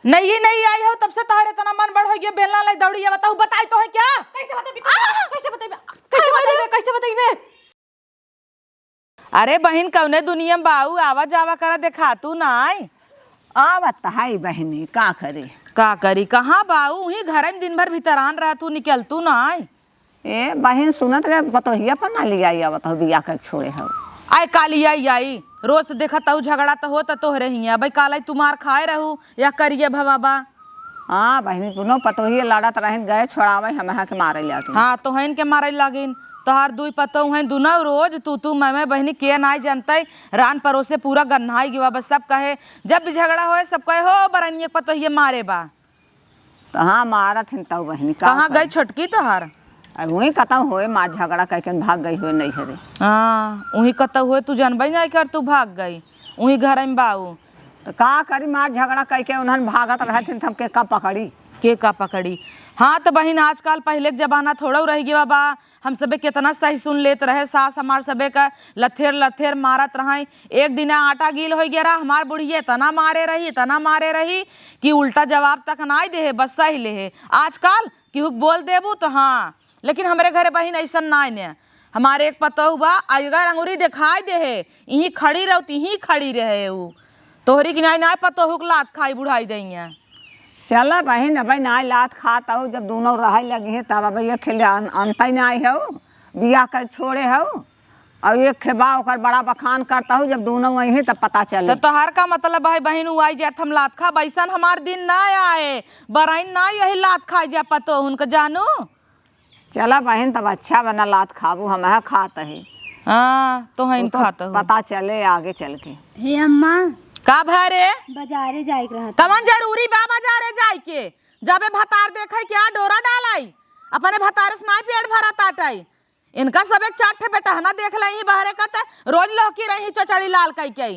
नहीं आई हो तब से तोहरे तना मन बढ़ हो गया बेलना लाई दौड़ी बताऊ बताई तो है क्या कैसे बताइबे। अरे बहन कौने दुनिया में बाऊ आवा जावा करा देखा तू नाई आवत है बहनी का करे। का करी कहाँ बाऊ वही घर में दिन भर भीतरान रह तू निकल तू नाई। ए बहन सुनत रे बतोहिया पर ना लिया आवत हो बिया कर छोड़े हो। आय काली आई रोज देखा तू झगड़ा तो हो तोहरे हिया भाई कालाई तुम्हार खाए रहू या करिए भवाबा। हाँ बहनी पुनो पतोहिया लड़त रहन गए छोड़ावे हम के मारे लागिन। हाँ तो हन के मारे लागिन तोहार दुई पतो हैं दोनों रोज तू मैं बहनी के नाई जानते रान परोसे पूरा गन्हाई गिवा बस सब कहे जब भी झगड़ा होए सब कहे हो बरनिए पतोहिया मारे बा। तो हाँ मारत हिन तब बहनी कहाँ गई छोटकी तोहार। वही खत्म होए मार झगड़ा कह भाग गई हो नहीं हरे। हाँ वही कत हुए तू जानबे नहीं कर तू भाग गई वही घर में बाऊ। तो का करी मार झगड़ा कह के उन्हन भागत रहथिन तब के का पकड़ी के का पकड़ी। हाँ तो बहन आजकल पहले के जमाना थोड़ा रह गया बा हम सबे कितना सही सुन लेत रहे सास हमार सबे का लथेर लथेर मारत रहे। एक दिन आटा गील हो गया रहा हमार बुढ़िए तना मारे रही कि उल्टा जवाब तक ना दे बस सही ले। आजकल कि बोल देबू तो हाँ लेकिन हमारे घरे बहन ऐसा ना ने हमारे एक पतोह बा अगर अंगूरी दिखाई दे है यहीं खड़ी रहो यहीं खड़ी रहे उ तोहरी की ना पतोह लात खाई बुढ़ाई देंगे। चला बहन अब ना लात खाता हो जब दोनों रह लगी हैं तब अब ये खेले अंत ही ना हो बिया कर छोड़े हो और एक खेबा ओकर बड़ा बखान करता हूँ जब दोनों वही हैं तब पता चले। तो तोहार का मतलब है बहन आई जात हम लात खा बैसन हमार दिन ना आए बराइन ना यही लात खाई जा पतो उनका जानू। चला बहन तब अच्छा बना लात खाबू हम खाते है। हाँ तो है खाता पता चले आगे चल के। हे अम्मा का भरे बाजारे जाए रहा कमन जरूरी बा बाजारे जाए के जबे भतार देखे क्या डोरा डालाई अपने भतार से ना पेट भरा ताटाई इनका सब एक चाट बेटा ना देख लही बहरे कहते रोज लौकी रही चचड़ी लाल कई के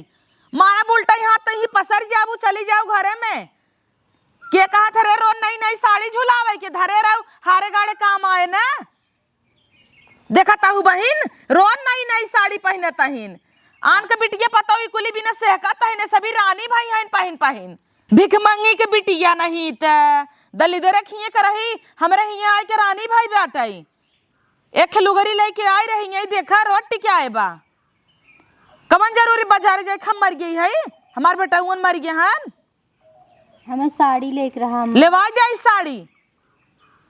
मारा बुलटा हाथ ही पसर जाबू चली जाऊ घरे में के कहा थे रे रो नई साड़ी झुलावे के धरे रहो हारे गाड़े काम आए ना देखा ताहू बहिन रोन नई साड़ी पहने तहिन आन के बिटिया पता कुली बिना सहका तहिने सभी रानी भाई हैं पहिन भिख मंगी के बिटिया नहीं त दलिदरे खिए कर रही हमरे हिया आए के रानी भाई बाटाई एक लुगरी लेके आई रही है देखा रोटी क्या है बा कमन जरूरी बाजारे जाए हम मर गई है हमार बेटा उन मर गए हन हमें साड़ी लेकर रहा लेवा जाए साड़ी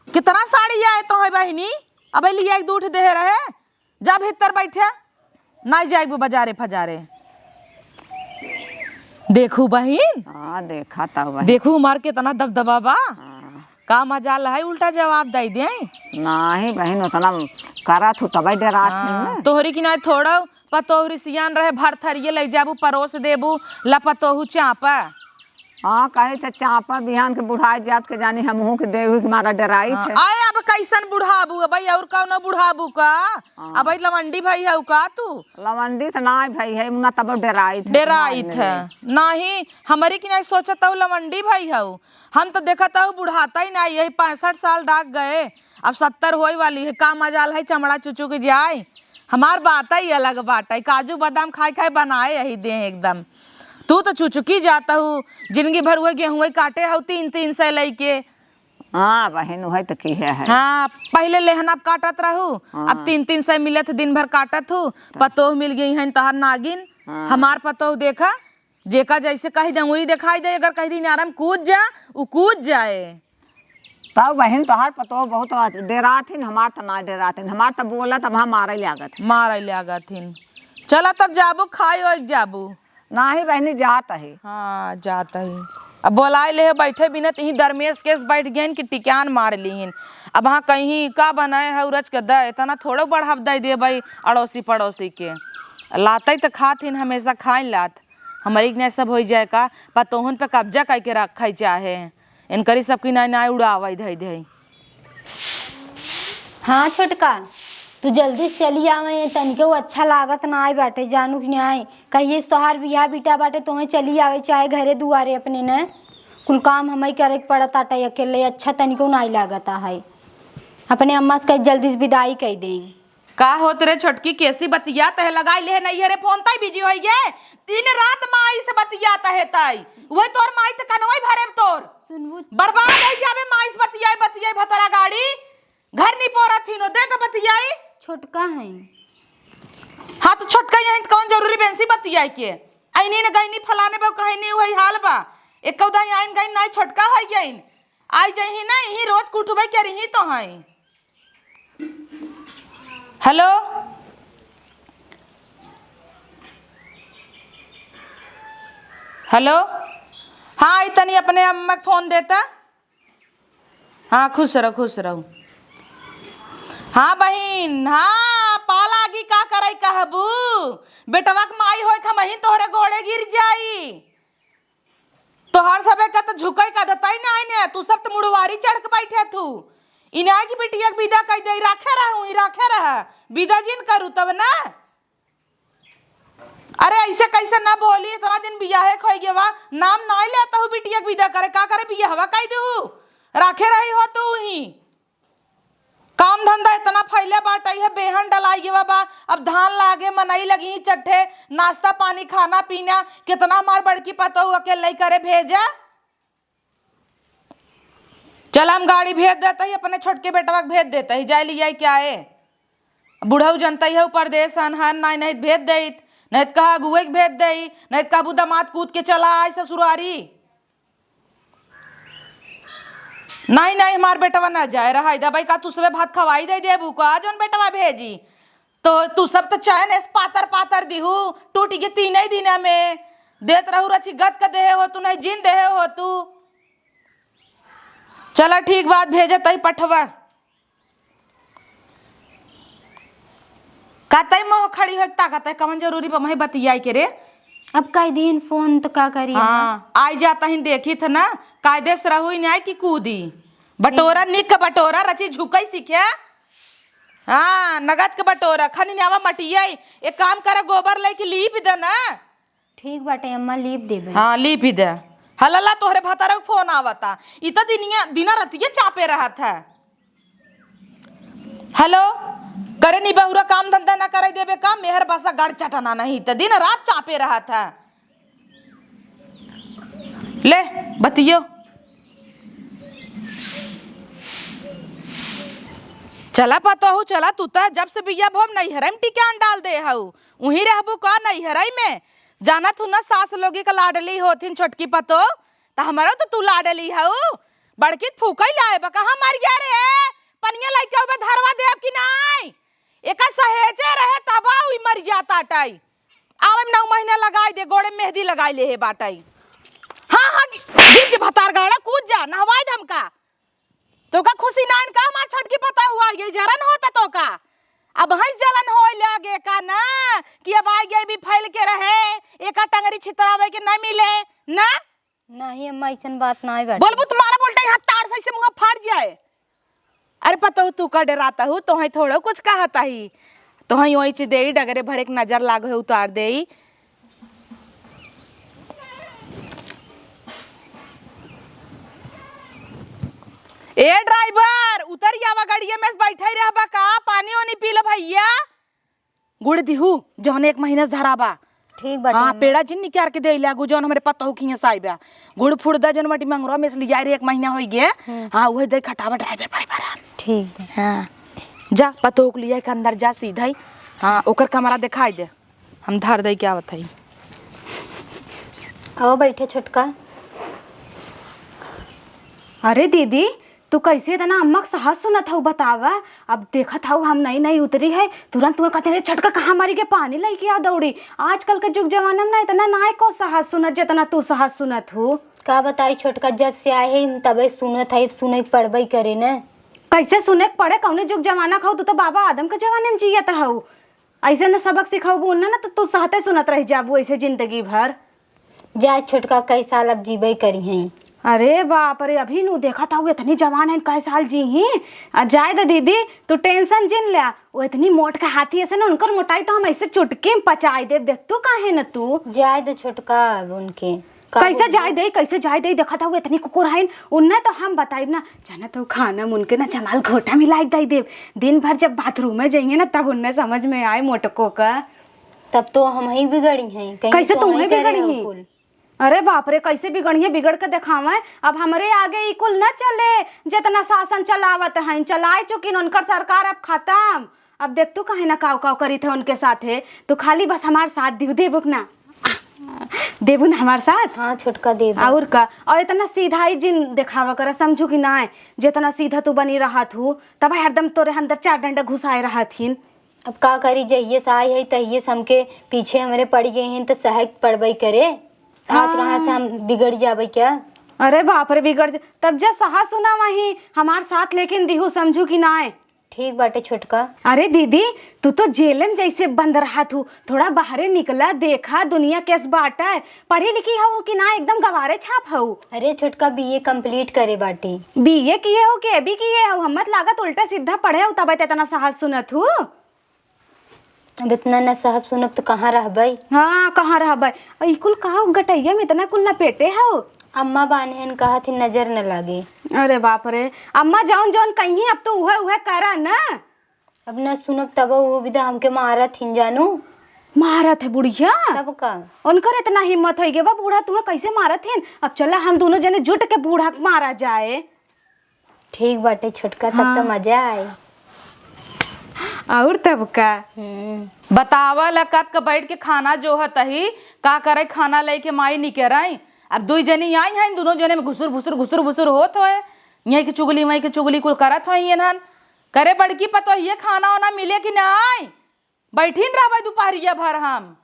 कितना साड़ी आए तो है बहनी अब लिया एक दूठ दे रहे जा भीतर बैठे ना जाए बाजारे फजारे देखू बहन। हाँ देखा तब देखू मार के तना दबदबा बा का मजाल है उल्टा जवाब दे दे नहीं बहन उतना करा थू तब डरा तोहरी की ना थोड़ा पतोहरी सियान रहे भर थरिये ले जाबू परोस देबू लपतोहू चापा। हाँ कहे थे चापा बिहान के बुढ़ाई जात के जानी हमहू के देवी के मारा डराई थे। आए अब कैसन बुढ़ाबू भाई और कौन बुढ़ाबू का अब लवंडी भाई है का तू लवंडी तो ना भाई है मुना तब डराई थे नहीं हमारी की नहीं सोचता हूँ लवंडी भाई है हम तो देखता हूँ बुढ़ाता ही नहीं यही 65 साल डाक गए अब 70 होई वाली है का मजाल है चमड़ा चुचू के जाए हमार बात ही अलग बात है काजू बादाम खाए बनाए यही दे एकदम तू तो चुचुकी जाता हूँ जिंदगी भर हुए गेहूँ काटे हो 3 सौ लेके। हाँ बहन वही तो की है। हाँ पहले लेहन अब काटत रहू अब 3 सौ मिले थे दिन भर काटत हूँ पतोह मिल गई है तहार नागिन हमार पतोह देखा जेका जैसे कहीं डंगुरी दिखाई दे अगर कहीं दिन आराम कूद जा वो कूद जाए तब बहन तोहार पतो बहुत डराथिन हमार तो ना डराथिन हमार तो बोला तब हम मारे लागथिन चला तब जाबू खाई और जाबू ना ही बहनी जाता है। हाँ जाता ही अब बोलाए ले बैठे बिना तही दरमेश केस बैठ गए कि टिकान मार लीन अब हाँ कहीं का बनाए है उरज के दे इतना थोड़ा बढ़ाव दे भाई अड़ोसी पड़ोसी के लाते तो खातिन हमेशा खाए लात हमारी ने सब हो जाए का पतोहन पे कब्जा करके रखे चाहे इनकरी सबकी ना उड़ावा दे। हाँ छोटका तू जल्दी चली आवे तनिके वो अच्छा लागत ना आए बाटे जानू कि नहीं आए कहिए तोहार बियाह बेटा बाटे तो चली आवे चाहे घरे दुआरे अपने न कुल काम हमें करे पड़ता टाई अकेले अच्छा तनिको नहीं लागता है अपने अम्मा से जल्दी से विदाई कह दें का होत रे छोटकी कैसी बतिया तह लगाई ले नहीं हरे फोन ताई बिजी होई गे दिन रात माई से बतियाता है ताई वही तोर माई त कनवाई भरे तोर बर्बाद हो जावे माइस बतियाई बतियाई भतरा गाड़ी घर नहीं पोरा थी नो दे तो बतियाई छोटका है। हाँ तो छोटका यहीं कौन जरूरी बेंसी बतियाई के ऐनी ने गईनी फलाने बा कहीं नहीं वही हाल बा एक कौदा आइन गई नहीं छोटका है गईन आई जही ना यही रोज कुटुबई के रही तो है। हेलो हेलो हाँ इतनी अपने अम्मा को फोन देता। हाँ खुश रहो। हाँ बहन हाँ पालागी का करई कहबू बेटवा के माई होय खमही तोहरे गोड़े गिर जाई तोहर सबे का तो झुकई का दताई ना आइने तू सब तो मुड़वारी चढ़ के बैठे तू इना की बिटिया के विदा कह दे राखे रह विदा जिन करू तब ना। अरे ऐसे कैसे ना बोली इतना दिन बियाहे खोई गेवा नाम ना लेता हूँ बिटिया के विदा करे का करे बिया हवा कह दू राखे रही हो तू ही काम धंधा इतना फैले बाटई है बेहन डलाई गेवा बा अब धान लागे मनई लगी ही चट्ठे नाश्ता पानी खाना पीना कितना हमार बड़की पतो अकेले करे भेजा। चल हम गाड़ी भेज देते ही अपने छोटके बेटवा के भेज देते ही जाए लिया क्या है बुढ़ऊ जनता है परदेश अनहन नहीं भेज दे नहीं तो कहा गुए के भेज दे नहीं तो कहबू दामाद कूद के चला आए ससुरारी नहीं हमार बेटवा ना जाए रहा भाई का तू सबे भात खवाई दे देबू का जोन बेटवा भेजी तो तू सब तो चैन एस पातर दिहू टूटी के 3 ही दिन में देत रहू रची गद का देहे हो तू नहीं जिन देहे हो तू। चला ठीक बात भेजे तई पठवा कहते मोह खड़ी हो ताकत कमन जरूरी पर मही बतियाई के रे अब कई दिन फोन तो का करी। हाँ आई जाता ही देखी थ ना कायदे से रहू न्याय की कूदी बटोरा निक बटोरा रची झुकई सीखे। हाँ नगद के बटोरा खनी न्यावा मटिया एक काम करे गोबर लेके लीप दे ना। ठीक बाटे अम्मा लीप देबे। हाँ लीप ही दे हलला तोहरे भतारा के फोन आवता इ तो दिना रतिये चापे रहा था। हेलो करे नी बहुरा काम धंधा ना करे देबे का मेहर बसा गाड़ चटना नहीं तो दिन रात चापे रहा था। ले बतियो चला पता हो चला तू तो जब से बिया भोम नहीं हरम टिकान डाल दे हऊ वहीं रहबू का नहीं हरई में जाना तू ना सास लोगी का लाडली होथिन छोटकी पतो तो हमारा तो तू लाडली हऊ बड़की फूकई लाए बा कहां मर गया रे पनिया लइका उबे धरवा दे कि नहीं एका सहेजे रहे तबा उई मर जाता टाई आवे 9 महीना लगाई दे गोड़े मेहंदी लगाई ले हे बाटाई। हाँ गिज भतार गाड़ा कूद जा नहवाई धमका तो का खुशी नाइन का हमार छटकी पता हुआ ये जरन होता तो का अब हई जलन हो लगे का ना कि अब आ गई भी फैल के रहे एका टंगरी छितरावे के नहीं मिले ना। नहीं अम्मा ऐसन बात ना है बोलबू तुम्हारा बोलते हाथ तार से मुंह फाड़ जाए। अरे पता हो तू का डराता हूँ तो हई थोड़ा कुछ कहता ही तो हई वही चीज दे डगरे भर एक नजर लागे उतार दे। ए ड्राइवर उतर जावा गाड़िया में बैठे रहबा का पानी वानी पी ले भैया गुड़ दिहू जौन 1 महीना से धराबा। ठीक बाटे हाँ पेड़ा जिन निकाल के दे लागू जौन हमरे पता हो खिया साइबा गुड़ फुड़दा जौन मटी मंगरो में से लिया रे 1 महीना हो गए। हाँ वही दे खटावा ड्राइवर ड्राइवर ठीक है। हाँ जा पतो के लिया के अंदर जा सीधा ही हाँ ओकर कमरा दिखाई दे हम धर दे क्या बताई। आओ बैठे छोटका। अरे दीदी तू कैसे इतना अम्मा का साहस सुनत हूँ बतावा अब देखत हूँ हम नई उतरी है तुरंत तुम्हें कहते रहे छटका कहाँ मारी के पानी लेके आ दौड़ी आजकल के जुग जमाना में ना इतना नाय को साहस सुनत जितना तू साहस सुनत हूँ। का बताई छोटका जब से आए है तबे सुनत है सुने के पड़बई करे न कैसे सुने के पड़े कौने जुग जमाना खाऊ तू तो बाबा आदम के जमाने में जियत हूँ ऐसे न सबक सिखाऊ बोलना ना तो तू सहते सुनत रह जाबू ऐसे जिंदगी भर। जा छोटका कई साल अब जीबई करी हैं। अरे बाप रे अभी नू देखा था वो इतनी जवान है कई साल जी ही जाए तो दीदी तू टेंशन जिन लिया वो इतनी मोट का हाथी ऐसे ना उनकर मोटाई तो हम ऐसे चुटके में पचाई दे देख तू काहे न तू जाए दे छोटका उनके कैसे जाए दे देखा था वो इतनी कुकुर है उन्हें तो हम बताइब ना जाना तो खाना उनके ना जमाल घोटा मिलाई दे देव दिन भर जब बाथरूम में जाएंगे ना तब उन्हें समझ में आए मोटको का तब तो हम ही बिगड़ी हैं कैसे तुम्हें बिगड़ी हैं अरे बाप रे, कैसे बिगड़िए बिगड़ के दिखावे। अब हमरे आगे ई कुल न चले, जितना शासन चलावत है चलाए चुकी उनकर सरकार अब खत्म। अब देख तू कहे ना काव काव करी थे उनके साथे, तो खाली बस हमारे साथ देबुक ना देबू ना हमारे साथ। हाँ छोटका देव। और का, और इतना सीधा ही जिन दिखावा कर, समझू कि ना जितना सीधा तू बनी रहा थू तब हरदम तोरे अंदर 4 डंडा घुसाए रहा थीन। अब का करी, जहिए से आई है तहिए से हमके पीछे हमरे पड़ गए हैं तो सहक पड़बई करे। आज कहाँ से हम बिगड़ जाबे क्या? अरे बाप रे, बिगड़ तब जा सहा सुना वही हमार साथ लेकिन दिहू, समझू कि ना। ठीक बाटे छोटका। अरे दीदी, तू तो जेलन जैसे बंद रहा तू, थोड़ा बाहरे निकला, देखा दुनिया कैस बाटा है। पढ़ी लिखी हूँ कि ना एकदम गवारे छाप हूँ। अरे छोटका बीए कंप्लीट करे बाटी। बीए किए हो कि अभी किए हो? हम मत लागत उल्टा सीधा पढ़े हो तब इतना साहस सुनत हूँ। अब इतना न साहब सुनब तो कहाँ रहबई। हाँ कहाँ रह भाई, कुल कहा गटैया में इतना कुल लपेटे हो। अम्मा बानहन कहा थी नजर न लागे। अरे बाप रे, अम्मा जौन जौन कहीं अब तो उहे करा ना। अब न सुनब तब वो भी तो हमके मारा थी जानू। मारत है बुढ़िया? तब का उनकर इतना हिम्मत है बा, बूढ़ा तुम्हें कैसे मारत है? अब चला हम दोनों जने जुट के बूढ़ा मारा जाए। ठीक बाटे छोटका, तब तो मजा आए। और तब का बतावल कब का बैठ के खाना जो है तही का करे, खाना लेके माई निकराई। अब 2 जनी आई हैं, दोनों जने में घुसुर भुसुर होत होए, यही की चुगली वही की चुगली कुल करत होई एनहन। करे बड़की पतो ये खाना वाना मिले कि नहीं, बैठीन रहबै दोपहरिया भर। हम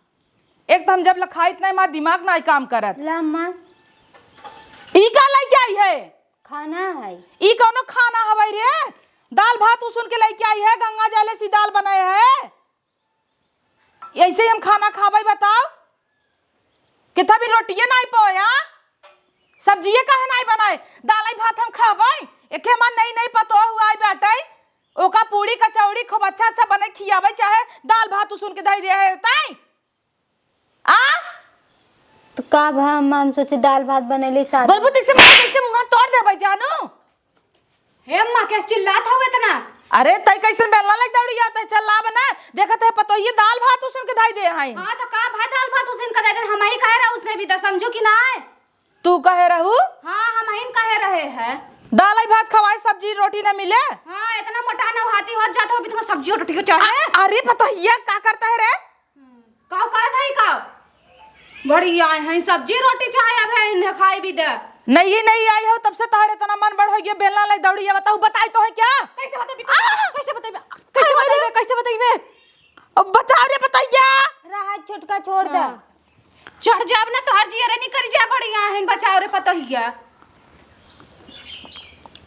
एक तो हम जब लखाइत नहीं, हमार दिमाग नहीं काम करत। ला अम्मा ई का लेके आई है? खाना है। ई कौनो खाना हवै रे? दाल भात उसन के लेके आई है, गंगा जले सी दाल बनाए है। ऐसे ही हम खाना खाबै? बताओ कितना भी रोटियां नहीं पोया, सब्जियां काहे नहीं बनाए? दाल भात हम खाबै, एके मन नहीं पतो हुआ बैठे ओका पूरी कचौड़ी खूब अच्छा अच्छा बने खियाबै, चाहे दाल भात उसन के धई दे है ताई आ। तो का भा अम्मा, हम सोचे दाल भात बनेले साथ। बलबू कैसे मुंह तोड़ देबै जानू। हे अम्मा कैसे चिल्लात हो इतना? अरे तई कैसे बेलना लग दौड़ी आता है, चल ला बना देखत है पतो ये दाल भात उसन के धई दे है। हाँ तो का भात दाल भात उसन का दे दे, हम ही कहे रहे उसने भी तो, समझो कि ना। तू कहे रहू? हाँ हम ही कहे रहे हैं। दाल भात खवाए, सब्जी रोटी न मिले। हाँ इतना मोटा ना हाथी हो जाता हो, अभी तुम्हें सब्जी और रोटी को चाहे। अरे पतो ये का करता है रे? काव करत है काव? बड़ी आए हैं सब्जी रोटी चाहे, अब है इन्हें खाई भी दे। नहीं आई हो तब से तोहरे इतना मन बढ़ हो गया, बेलना लग दौड़ी। बताऊ बताई तो है क्या? कैसे बताइबे कैसे बताइबे? अब बताओ रे, बताइए। रहा छोटका छोड़ दे। चढ़ जाब ना तो हर जी अरे नहीं कर जा, बढ़िया है बचाओ रे पता ही है।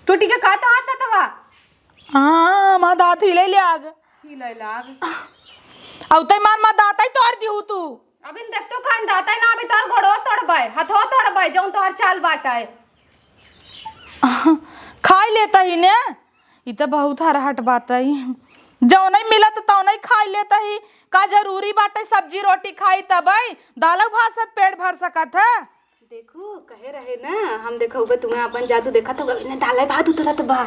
टूटी के का तो हाथ तवा। हां मा दात हिले लाग हिले लाग औ तई मा दात ही तोड़ दी हूं तू। अबिन देख तो खान दाता ना, अभी तोर घोड़ो तोड़बे, हथो तोड़बे, जौन तोहर चाल बाटा है। खाई लेता ही ने, ई त बहुत हरहट बात है। जो नहीं मिला तो नहीं खाई लेता ही, का जरूरी बात है सब्जी रोटी खाई तब दाल भात से पेट भर सकत है। देखो कहे रहे ना हम, देखो तुम्हें अपन जादू देखा तो दाल भात उतरत बा।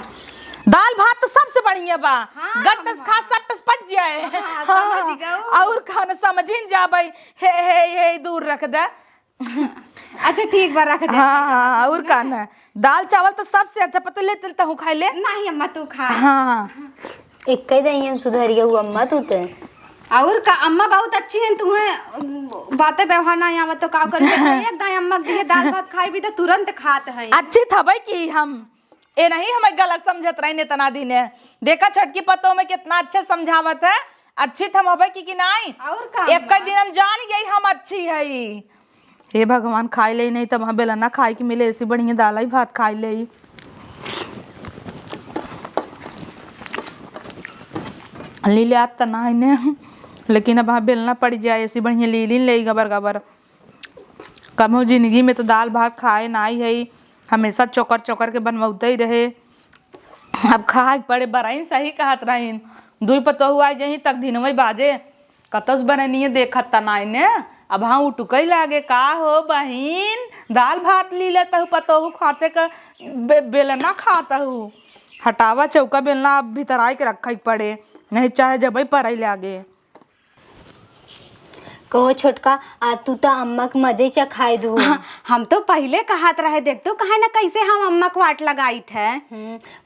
दाल भात तो सबसे बढ़िया बा। हाँ, गट्टस खा सट्टस पट जाए। हाँ, समझ गऊ। और खाना समझिन जाबै, हे दूर रख दे। अच्छा ठीक बा, रख दे। हाँ और खाना दाल चावल तो सबसे अच्छा, पता लेते हूँ खाई ले। नहीं अम्मा तू खा। हाँ एक कई दही हम सुधरिया हुआ अम्मा तू ते। और का अम्मा बहुत अच्छी है, तुम्हें बातें व्यवहार नहीं आवत तो का कर एक दाई अम्मा के दाल भात खाई भी तो तुरंत खात है। अच्छी थबै कि हम ए नहीं हमें गलत समझत रही ने तना दिन देखा छटकी पतों में कितना अच्छा समझावत है। अच्छी थम हबै कि नहीं? और का एक कई दिन हम जान गई हम अच्छी है। हे भगवान खाई ले नहीं तब बेला ना खाई कि मिले, ऐसी बढ़िया दाल ही भात खाई ले। लीले आत तो ना ने, लेकिन अब हाँ बेलना पड़ जाए, ऐसी बढ़िया ली ले गबर गबर। कम हो जिंदगी में तो दाल भात खाए ना ही है, हमेशा चौकर चौकर के बनवाते ही रहे। अब खाए पड़े बराइन, सही कहत रहीन। दुई पतो हुआ जही तक दिनवई बाजे कतस बननी देखत तनाई ने। अब हाँ उटुकई लागे का हो बहिन, दाल भात ली लेता हूँ पतो खाते का बेलना खाता हूँ। हटावा चौका बेलना अब भीतर आई के रखा ही पड़े, नहीं चाहे जब ही पर लागे। कहो छोटका आ तू तो अम्मा के मजे चखाए दू। हम तो पहले कहत रहे, देख तो कहे ना कैसे हम अम्मा को वाट लगाई थे।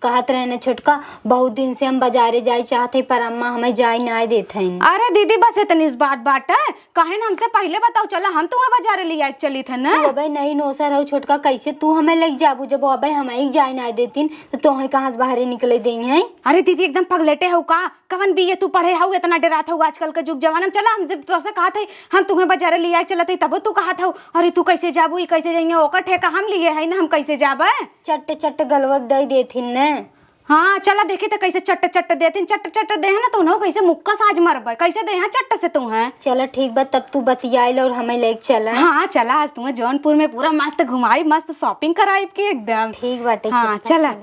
कहत रहे ना छोटका, बहुत दिन से हम बाजारे जाए चाहते पर अम्मा हमें जाए ना देते हैं। अरे दीदी बस इतनी इस बात है, कहे ना हमसे पहले बताओ, चला हम तो वहाँ बाजारे ले चली थे ना। तू अबे नहीं नौसर हो छोटका, कैसे तू हमें लेके जाबू जब अबे हमें जाए ना देतीन तो तुम्हें कहाँ से बाहर निकले देंगे हैं। अरे दीदी एकदम पगलेटे हो का, कवन भी ये तू पढ़े हो इतना डरात हो आजकल के जुग जमाना में। चला हम जब तुझसे कहा थे हम तुम्हें बाजारे ले आए चलते तब तू कहा था अरे तू कैसे जाबू, ये कैसे जाएंगे, ओकर ठेका हम लिए है ना, हम कैसे जाबे। चट्ट गलवा दे देथिन ने। हाँ चला देखी तो कैसे चट्ट देतीन, चट्ट दे है ना तो ना कैसे मुक्का साज मरबे, कैसे दे हैं चट्ट से तू है। चलो ठीक बा, तब तू बतियाइल और हमें लेके चला। हाँ चला आज तुम्हें जौनपुर में पूरा मस्त घुमाई, मस्त शॉपिंग कराई की एकदम। ठीक बाटे। हाँ छोटका, चला।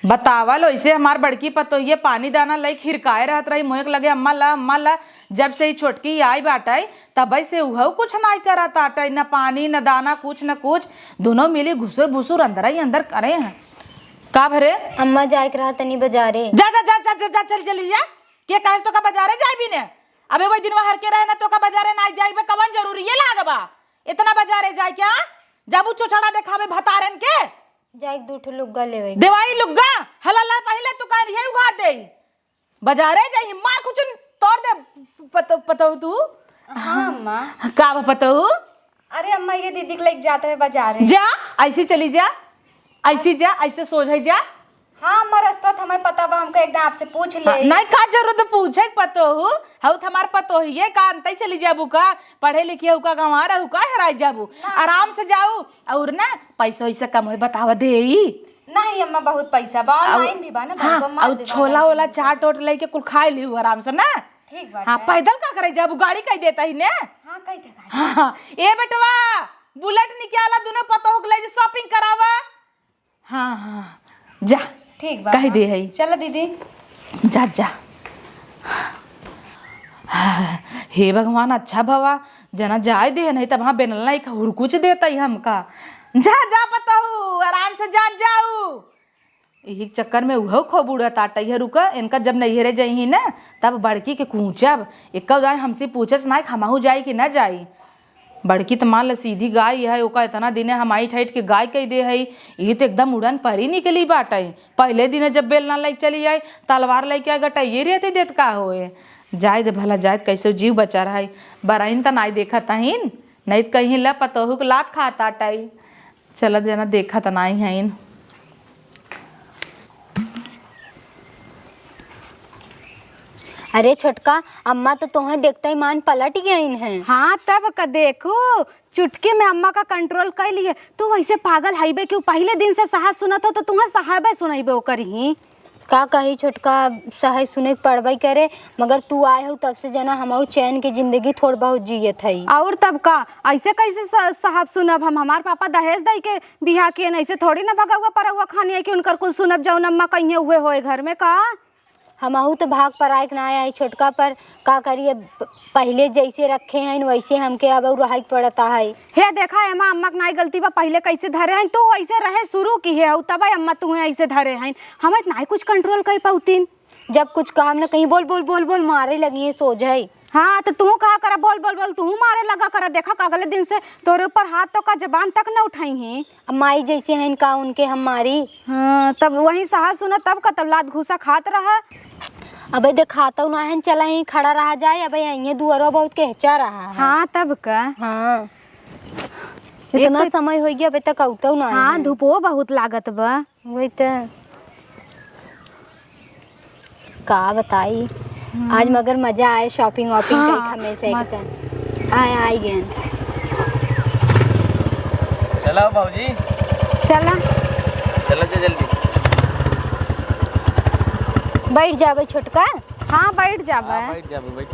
बतावल वैसे हमार बड़की पतोहिए पानी दाना लई खिरकाए रहत रही, मोहक लगे अम्मा ला जब से ही छोटकी आई बाटाई तब से उहू कुछ नहीं करत आटाई, न पानी न दाना कुछ न कुछ, दोनों मिली घुसुर भुसुर अंदर ही अंदर करे हैं। का भरे अम्मा जाए के रहा तनी बाजारे। जा जा जा जा जा, जा चली जा के कहे तो का बाजारे जाई भी ने। अबे वही दिन हर के रहे ना तो का बाजारे ना जाई बे, कवन जरूरी ये लागबा इतना बाजारे जाए क्या। जाबू चोछड़ा देखावे भतारन के जाए दू ठो लुग्गा लेवे। देवाई लुग्गा हलला पहले तू कह रही उघार दे बाजारे जाई मार कुछ तोड़ दे पतहु तू। हाँ अम्मा। का पतहु। अरे अम्मा ये दीदी को लेके जाते हैं बाजारे। जा ऐसी चली जा, ऐसी जा, ऐसे सोच है जा। हाँ अम्मा रास्ता तो हमें पता बा, हमको एकदम आपसे पूछ ले। नहीं का जरूरत पूछे पतोहू हऊ हमार पतोही ये का अंतई चली जाबू का, पढ़े लिखे हऊ का गंवा रहू का हेराई जाबू, आराम से जाऊ और ना पैसा वैसा कम हो बतावा दे। नहीं अम्मा बहुत पैसा बा, ऑनलाइन भी बा ना। हाँ और छोला वोला चाट ओट लेके कुल खाए लिहू आराम से ना। ठीक बा। हाँ पैदल का करे जाबू, गाड़ी कह देता ही ने। हाँ कह दे। हाँ ए बेटवा बुलेट निकाला दोनों पतोह के ले शॉपिंग करावा। हाँ हाँ जा ठीक बा। कह दे है। चलो दीदी जा जा। हे भगवान अच्छा भवा जना जाए दे, नहीं तब हाँ बेनल नहीं हुरकुच देता ही हमका। जा जा बताऊ आराम से जा जाऊ, यही चक्कर में उहो खूब उड़त आटई है। रुका इनका जब नैहरे जाई ना तब बड़की के कूचब एक हमसे पूछस ना हमहू जाई कि ना जाई। बड़की तो मान ल सीधी गाय है, ओका इतना दिन हमारी ठैठ के गाय कह दे है, ये तो एकदम उड़न परी निकली बाटे। पहले दिन जब बेल ना लेके चली जाए तलवार लेके आ गटाइए रहते देत का होए। जाए दे भला जाए कैसे जीव बचा रहा है, बराइन तो नहीं देखा तहीन, नहीं तो कहीं ला पतोहू के लात खाता टाई। चल जना देखा तो नहीं है। अरे छोटका अम्मा तो तुम्हें देखते ही मान पलट गई हैं। हाँ तब का देखो चुटकी में अम्मा का कंट्रोल कर लिए। तू वैसे पागल हाईबे क्यों, पहले दिन से साहस सुनत हो तो तुम्हें साहबे सुनाइबे ओकर ही। का कही छोटका सही सुने के पड़बई करे, मगर तू आए हो तब से जना हम चैन की जिंदगी थोड़ बहुत जिये थई। और तब का ऐसे कैसे साहब सुनब, हम हमार पापा दहेज दई के बिहा किए, ऐसे थोड़ी ना भगवा परवा खानी है कि उनकर कुल सुनब जौन अम्मा कहीं हुए होए घर में का। हमहू तो भाग पर आए ना आई छोटका, पर का करिए पहले जैसे रखे हैं वैसे हमके अब रहा पड़ता है। हे देखा अम्मा अम्मा के नाई गलती बा, पहले कैसे धरे हैं तू वैसे रहे शुरू की है तब अम्मा तुम्हें ऐसे धरे हैं, हमें नाई कुछ कंट्रोल कर पाउतीन। जब कुछ काम ना कहीं बोल बोल बोल बोल मारे लगी है सो जाए। हाँ तो तू कहा करा बोल बोल बोल तू मारे लगा करा, देखा अगले दिन से तोरे ऊपर हाथ तो का जबान तक न उठाई है। माई जैसे हैं का उनके हम मारी। हाँ तब वही साहस सुना तब का तब लात घुसा खात रहा। अबे दिखाता ना है चला ही खड़ा रहा जाए, अबे यहीं दुआरा बहुत कहचा रहा है। हाँ तब का। हाँ इतना समय हो गया अबे तक औतो ना। हाँ धूपो बहुत लागत बा। वही तो का बताई आज मगर मजा आए शॉपिंग वॉपिंग हाँ, कई हमेशा एकदम आए गए। चला भाजी चला चला जल्दी बैठ जाबे छोटका। हाँ बैठ जाबे। बैठ जा बैठ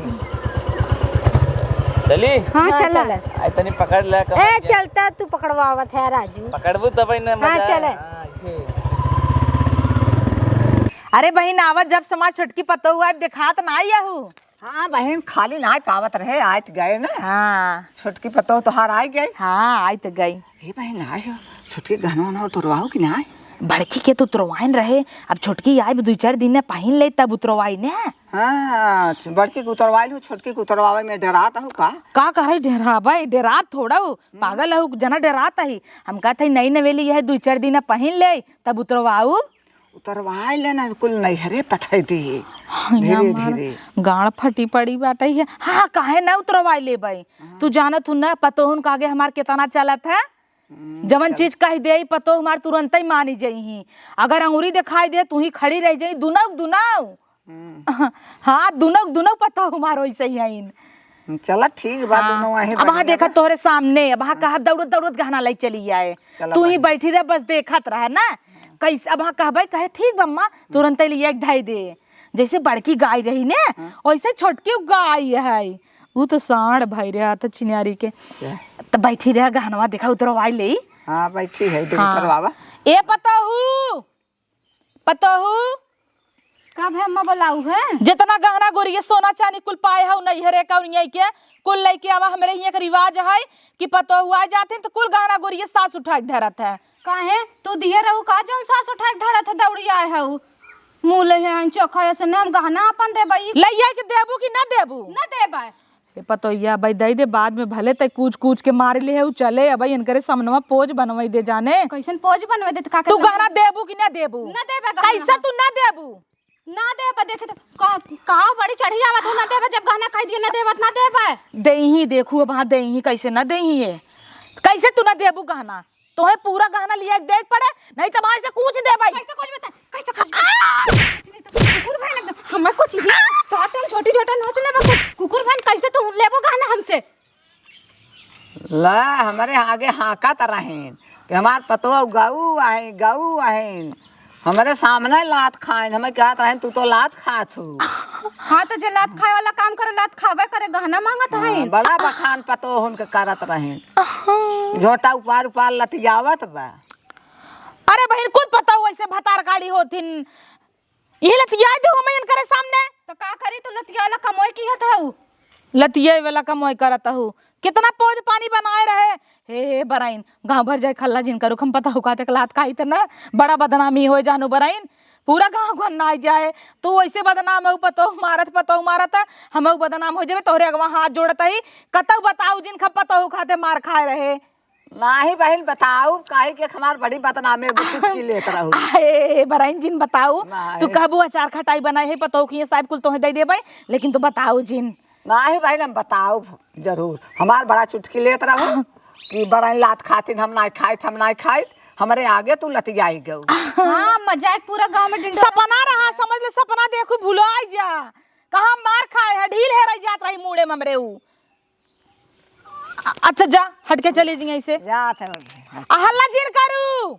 चली। हाँ हाँ, चला चला। आई तनी पकड़ ले ए चलता तू पकड़वावत है राजू। पकड़बू तब ना हाँ, मजा। चले। अरे बहन आवत जब समाज छोटकी पतोहू आज दिखात ना आयहू। हाँ बहन खाली ना पावत रहे, आय तो गए ना। हाँ छोटकी पतो तो हार आ गई। हाँ आई तो गई। हे बहन आय हो छोटकी गहना उहना तोड़वाओ कि ना। बड़की के तो उतरवाइन रहे, अब छोटकी आए 2-4 दिन ने पहन ले तब उतरवाई ने। हाँ बड़की के उतरवा लूँ, छोटकी के उतरवावे में डरात हूँ का कह रही डेराबा डेरात थोड़ा हो, पागल हो जना डेरात ही। हम कहते नई नवेली है 2-4 दिन पहन ले तब उतरवाऊ। उतरवा लेना कुल नैहरे पठाई दी धीरे धीरे। गाड़ फटी पड़ी बाटे है। हाँ काहे ना उतरवाई ले भाई, तू जानत हूँ ना पतोहन का आगे हमार कितना चलत है। जवन चीज कह दे पतो हमार तुरंत ही मानी जाई। अगर अंगूरी दिखाई दे तू ही खड़ी रह जाई दुनौ दुनौ। हाँ दुनौ पतो हमार वैसे ही आइन। चला ठीक बात दोनों वहीं अब हाँ देखा तोहरे सामने, अब हाँ कहा दौड़त दौड़त गहना लाई चली आए, तू ही बैठी रह बस देखत रह ना कैसे। अब हाँ कहबे कहे ठीक बम्मा तुरंत लिया ढाई दे। जैसे बड़की गाय रही ने वैसे छोटकी गाय है। वो तो साढ़ भाई रहा था चिनियारी के, तो बैठी रह गहनवा देखा उतरवाई ले। हाँ बैठी है उतरवावा। ए पतोहू पतोहू कब है अम्मा बुलाऊ है? जितना गहना गोरिये सोना चांदी कुल पाए हो नैहरे का और के कुल लेके आवा। हमरे यहाँ का रिवाज है कि पतोहू आ जाते तो कुल गहना गोरिये सास उठा के धरत है। काहे तू दिए रहू का जौन सास उठा के धरत है दौड़ी आए हऊ मुँह ले है चोखा ऐसे न हम गहना अपन देबई लइया के देबू कि ना देबू? न देबई पतोहिया भाई दई दे बाद में भले तय कूच के मारे ले है चले। अब इनकरे सामनवा पोज बनवाई दे जाने। कैसन पोज बनवे दे का तू गहना देबू कि ना देबू? न देबे कैसा तू ना देबू? ना देबे देखे तो का बड़ी चढ़ी आवत हो। न देबे जब गहना कह दिए न देबत न देबे। देही देखू अब हाँ देही कैसे ना देही है, कैसे तू ना देबू गहना? तोहे पूरा गहना लिया देख पड़े नहीं तो भाई से कुछ दे भाई। कैसे कुछ बता कैसे कुछ कुकुर भाई एकदम हमें कुछ ही तो तुम छोटी छोटा नोच लेबे कुकुर भाई कैसे तू लेबो गहना हमसे? ला हमारे आगे हाका तरहन कि हमार पतो गऊ आहेन हमारे सामने लात खाएन। हमें कहत रहन तू तो लात खात हो। हाँ तो जे लात खाए वाला काम करे लात खावे करे गहना मांगत है। बड़ा बखान पतो हुनके करत रहन झोटा उपार लतियावत बा। अरे बहन कुल पता हो ऐसे भतार गाड़ी होथिन ये लतिया दो हमें इनकरे सामने। तो का करी तू लतिया वाला कमोई की हत हऊ लतिये वाला कमोई करत हूँ। कितना पोज पानी बनाए रहे हे बराइन गांव भर जाए खल्ला जिन करो हम पता हो का लात खाई त ना बड़ा बदनामी हो जानू बराइन पूरा गांव घन्ना जाए। तू ऐसे बदनाम हो पतो मारत हम बदनाम हो जाए तोहरे अगवा हाथ जोड़त ही कतौ बताऊ जिन पतो खाते मार खाए रहे। नाही बहन बताऊ काहे के हमार बड़ी बदनामे बुच्ची लेत रहू। ए बराइन जिन बताऊ तू कहबू अचार खटाई बनाए है पतो खिए साहब कुल तोहे दे देबे लेकिन तू बताऊ जिन। नाही बहन हम बताऊ जरूर हमार बड़ा चुटकी लेत रहू कि बड़ा लात खातिन हम ना खाइत हमारे आगे तू लतियाई गऊ। हां मजाक पूरा गांव में डिंडोरा सपना रहा समझ ले सपना देखू भूलो आई जा कहां मार खाए है ढील है रही जात रही मुड़े ममरे ऊ। अच्छा जा हट के चली जी ऐसे जात है हल्ला जिन करू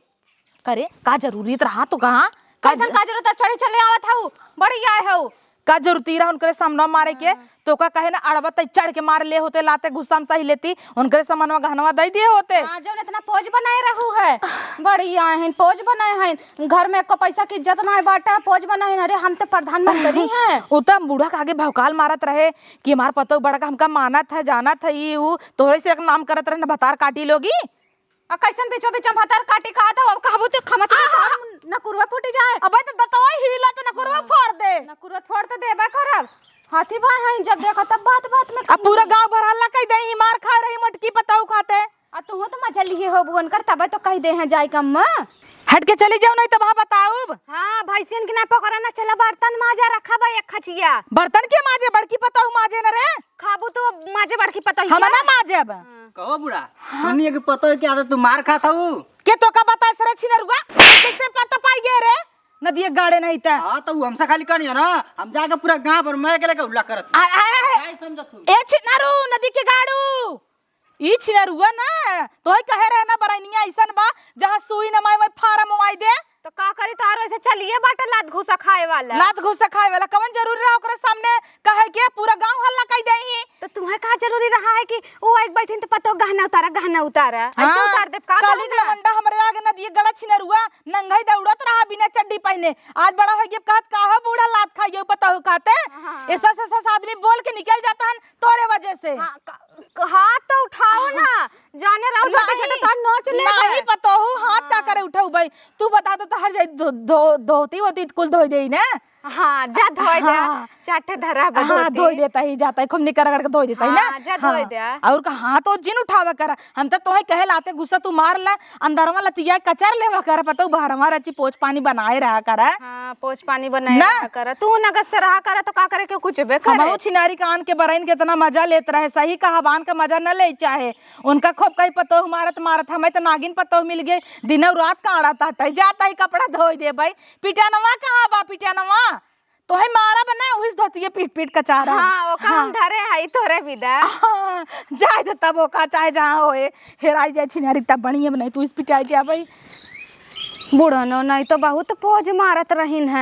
करे का जरूरत रहा तो कहां कैसन का जरूरत चढ़ी चले आवत हऊ बड़ी आए हऊ का जरूरती रहा उनके सामने मारे के तो का कहे ना अड़बत चढ़ के मार ले होते लाते गुस्सा में सही लेती उनके सामने गहनवा दे दिए होते। हां जो इतना पोज बनाए रहू है बड़ी आए हैं पोज बनाए हैं घर में को पैसा की इज्जत ना है बाटा पोज बनाए। अरे हम तो प्रधानमंत्री हैं। उता बूढ़ा के आगे भौकाल मारत रहे कि हमार पतो बड़ा का हमका मानत है जानत है ये वो तोहरे से एक नाम करत रहे ना भतार काटी लोगी आ कैसन बीचो भतार काटी का था अब कहबो तो खमच न कुरवा फूटी जाए। अबे तो दतवा हिला तो न करवा फोड़ दे न कुरवा फोड़ तो देबा करब हाथी भाई हैं जब देखो तब बात में अब पूरा गांव भर हल्ला कह दे ही मार खा रही मटकी पताऊ खाते। आ तू तो मजा लिए हो बुन कर तब तो कह दे हैं जाई कम हट के चली जाओ नहीं तो वहां बताऊ। हां भैंसियन की ना पकड़ा ना चला बर्तन माजा रखा बा एक खचिया बर्तन के माजे बड़की पताऊ माजे न रे खाबू तो माजे बड़की पता हम ना माजे अब कहो बुढ़ा सुनिए कि पता है क्या तू मार खाता हूँ के तो का बता सरे छिनरुआ कैसे पता पाई गए रे नदिए गाड़े नहीं था। हाँ तो हमसे खाली करनी है ना हम जाके पूरा गांव भर मैं के उल्ला करत काय समझत हूँ ए छिनारू नदी के गाड़ू ई छिनरुआ ना तोही कहे रहे ना बरनिया ऐसन बा जहां सुई न माई फार्म माई दे तो का करी तारो ऐसे चलिए बाटा लात घुसा खाए वाला लात घुसा खाए वाला कवन जरूरी रहा ओकरे सामने कहे के पूरा गांव हल्ला कह दे ही तो तुम्हें का जरूरी रहा है कि वो एक बैठीन तो पतो गहना उतारा ऐसे उतार दे का काली कहना? लवंडा हमरे आगे न दिए गड़ा छिनरुआ नंगाई दौड़त रहा बिना चड्डी पहने आज बड़ा हो गया कहत का हो बूढ़ा लात खाइए बताओ कहते ऐसा ऐसा आदमी बोल के निकल जाता है तोरे वजह से। हाथ तो उठाओ ना जाने रहो छोटे छोटे तो नोच ले नहीं पता हो हाथ का करे उठाऊ भाई तू बता तो हर जाई धोती होती कुल धोई देई ना। हाँ जा धोई दे हाँ। चाटे धरा हाँ धोई देता ही जाता है खूब निकर रगड़ के धोई देता है हाँ, ना। जा धोई दे। और का हाथ तो जिन उठावा कर हम तो तोहे कहे लाते गुस्सा तू मार ला अंदरवा लतिया कचर लेवा कर पता बाहरवा रची पोछ पानी बनाए रहा कर। हाँ पोछ पानी बनाए कर तू नगद से रहा कर तो का करे के कुछ बे करे। हम छिनारी कान के बरइन के इतना मजा लेते रहे सही कहा बान का मजा न ले चाहे उनका खूब कहीं पतो मारत हमें तो नागिन पतो मिल गए दिन और रात का आड़ा ताटा जाता ही कपड़ा धोई दे भाई पिटानवा कहाँ बा पिटानवा तो है मारा बना उस धोती पीट कचारा। हाँ ओका हम धरे हई तोरे विदा जाए दे तब ओका चाहे जहाँ होए हेराई जाए छिनारी तब बढ़िया बनाई तू इस पिटाई जा भाई बूढ़नो नहीं तो बहुत पोज मारत रहीन है